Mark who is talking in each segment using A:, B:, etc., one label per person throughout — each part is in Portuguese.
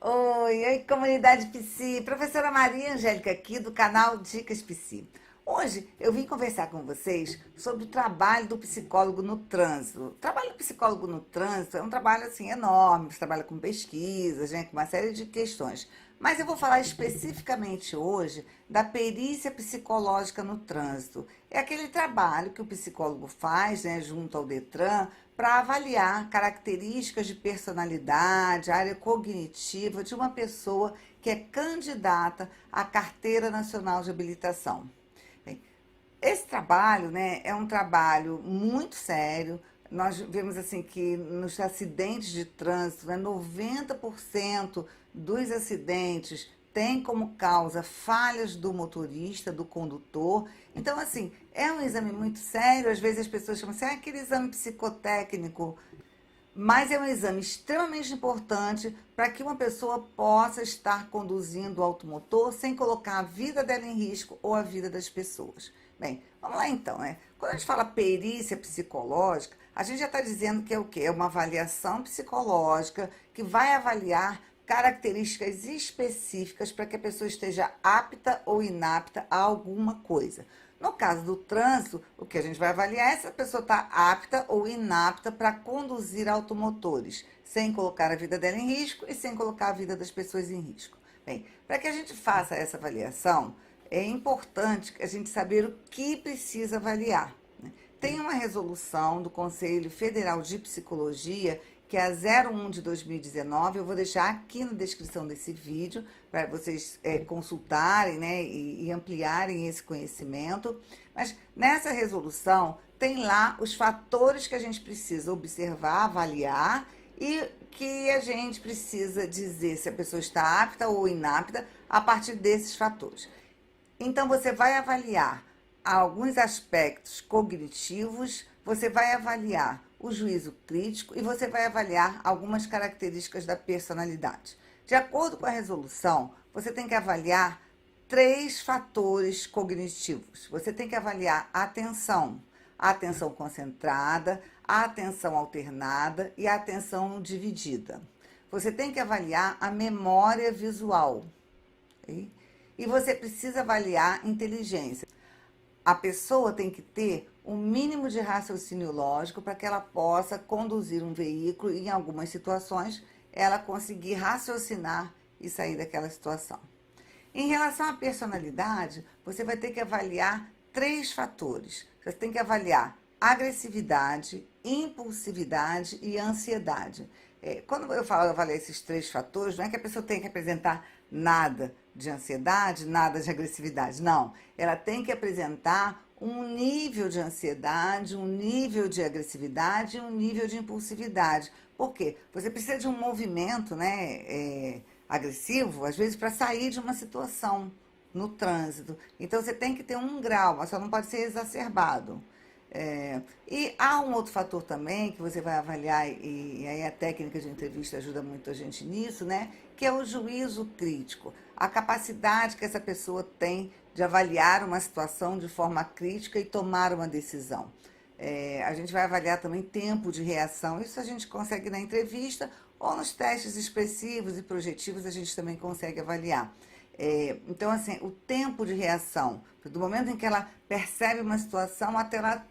A: Oi, comunidade Psi, professora Maria Angélica aqui do canal Dicas Psi. Hoje eu vim conversar com vocês sobre o trabalho do psicólogo no trânsito. O trabalho do psicólogo no trânsito é um trabalho assim enorme, você trabalha com pesquisas, com uma série de questões. Mas eu vou falar especificamente hoje da perícia psicológica no trânsito. É aquele trabalho que o psicólogo faz, junto ao Detran, para avaliar características de personalidade, área cognitiva de uma pessoa que é candidata à Carteira Nacional de Habilitação. Bem, esse trabalho, é um trabalho muito sério. Nós vemos assim que nos acidentes de trânsito, 90% dos acidentes tem como causa falhas do motorista, do condutor. Então, assim, é um exame muito sério. Às vezes as pessoas chamam assim, aquele exame psicotécnico, mas é um exame extremamente importante para que uma pessoa possa estar conduzindo o automotor sem colocar a vida dela em risco ou a vida das pessoas. Bem, vamos lá então, Quando a gente fala perícia psicológica, a gente já está dizendo que é o quê? É uma avaliação psicológica que vai avaliar características específicas para que a pessoa esteja apta ou inapta a alguma coisa. No caso do trânsito, o que a gente vai avaliar é se a pessoa está apta ou inapta para conduzir automotores, sem colocar a vida dela em risco e sem colocar a vida das pessoas em risco. Bem, para que a gente faça essa avaliação, é importante a gente saber o que precisa avaliar. Tem uma resolução do Conselho Federal de Psicologia, que é a 01 de 2019. Eu vou deixar aqui na descrição desse vídeo para vocês consultarem, e ampliarem esse conhecimento. Mas nessa resolução tem lá os fatores que a gente precisa observar, avaliar e que a gente precisa dizer se a pessoa está apta ou inapta a partir desses fatores. Então, você vai avaliar alguns aspectos cognitivos, você vai avaliar o juízo crítico e você vai avaliar algumas características da personalidade. De acordo com a resolução, você tem que avaliar 3 fatores cognitivos. Você tem que avaliar a atenção concentrada, a atenção alternada e a atenção dividida. Você tem que avaliar a memória visual. Ok? E você precisa avaliar inteligência. A pessoa tem que ter um mínimo de raciocínio lógico para que ela possa conduzir um veículo e, em algumas situações, ela conseguir raciocinar e sair daquela situação. Em relação à personalidade, você vai ter que avaliar 3 fatores. Você tem que avaliar agressividade, impulsividade e ansiedade. Quando eu falo avaliar esses 3 fatores, não é que a pessoa tem que apresentar nada de ansiedade, nada de agressividade. Não, ela tem que apresentar um nível de ansiedade, um nível de agressividade e um nível de impulsividade. Por quê? Você precisa de um movimento, agressivo, às vezes, para sair de uma situação no trânsito. Então, você tem que ter um grau, mas só não pode ser exacerbado. E há um outro fator também que você vai avaliar, e aí a técnica de entrevista ajuda muito a gente nisso, que é o juízo crítico, a capacidade que essa pessoa tem de avaliar uma situação de forma crítica e tomar uma decisão. A gente vai avaliar também tempo de reação, isso a gente consegue na entrevista ou nos testes expressivos e projetivos a gente também consegue avaliar. Então, assim, o tempo de reação, do momento em que ela percebe uma situação até ela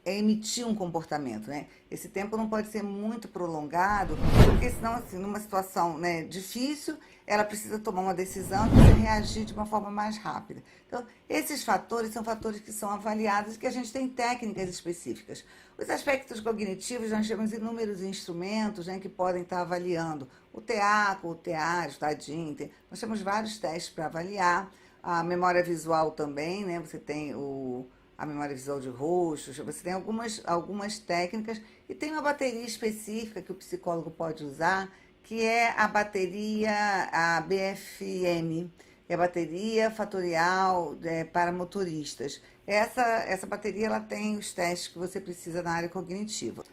A: emitir um comportamento, Esse tempo não pode ser muito prolongado, porque senão, assim, numa situação, difícil, ela precisa tomar uma decisão e reagir de uma forma mais rápida. Então, esses fatores são fatores que são avaliados e que a gente tem técnicas específicas. Os aspectos cognitivos, nós temos inúmeros instrumentos, que podem estar avaliando. O TEACO, o TEAS, o TADIM, nós temos vários testes para avaliar. A memória visual também, você tem a memória visual de rostos, você tem algumas técnicas e tem uma bateria específica que o psicólogo pode usar, que é a bateria, a BFM, que é a bateria fatorial para motoristas. Essa bateria ela tem os testes que você precisa na área cognitiva.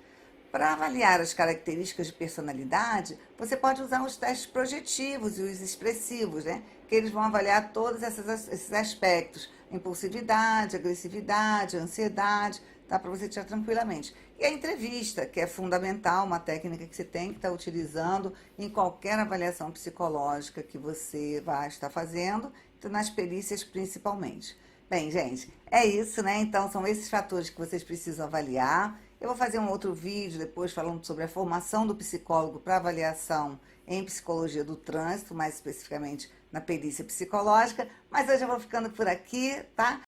A: Para avaliar as características de personalidade, você pode usar os testes projetivos e os expressivos, que eles vão avaliar todos esses aspectos: impulsividade, agressividade, ansiedade. dá para você tirar tranquilamente. E a entrevista, que é fundamental, uma técnica que você tem que estar utilizando em qualquer avaliação psicológica que você vai estar fazendo, então nas perícias principalmente. Bem, gente, é isso, né? Então são esses fatores que vocês precisam avaliar. Eu vou fazer um outro vídeo depois falando sobre a formação do psicólogo para avaliação em psicologia do trânsito, mais especificamente na perícia psicológica. Mas hoje eu vou ficando por aqui, tá?